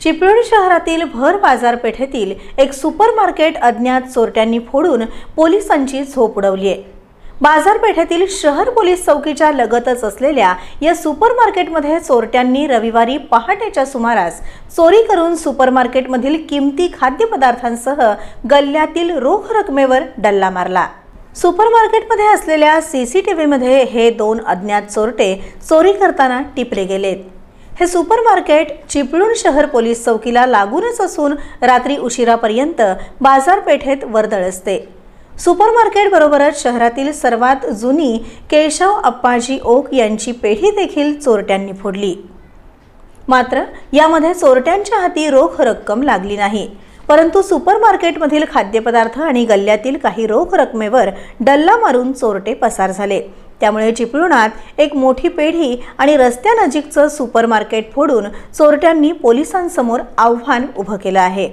चिपळूण शहरातील भर बाजारपेठेतील एक सुपरमार्केट अज्ञात चोरट्यांनी फोडून पोलिसांची झोप उडवली आहे। बाजारपेठेतील शहर पोलीस चौकीच्या लगतच असलेल्या या सुपरमार्केटमध्ये चोरट्यांनी रविवारी पहाटेच्या सुमारास चोरी करून सुपरमार्केटमधील किमती खाद्यपदार्थांसह गल्ल्यातील रोख रकमेवर डल्ला मारला। सुपरमार्केटमध्ये असलेल्या सीसीटीव्हीमध्ये हे दोन अज्ञात चोरटे चोरी करताना टिपले गेलेत। हे सुपरमार्केट चिपळूण शहर पोलीस चौकीला लागूनच असून रात्री उशिरापर्यंत बाजारपेठेत वर्दळ असते। सुपरमार्केट बरोबरच शहरातील सर्वात जुनी केशव अप्पाजी ओक यांची पेढी देखील चोरट्यांनी फोडली। मात्र यामध्ये चोरट्यांच्या हाती रोख रक्कम लागली नाही, परंतु सुपरमार्केटमधील खाद्यपदार्थ आणि गल्ल्यातील काही रोख रकमेवर डल्ला मारून चोरटे पसार झाले। त्यामुळे चिपळूणात एक मोठी पेढी आणि रस्त्यानजीकचं सुपरमार्केट फोडून चोरट्यांनी पोलिसांसमोर आव्हान उभं केलं आहे।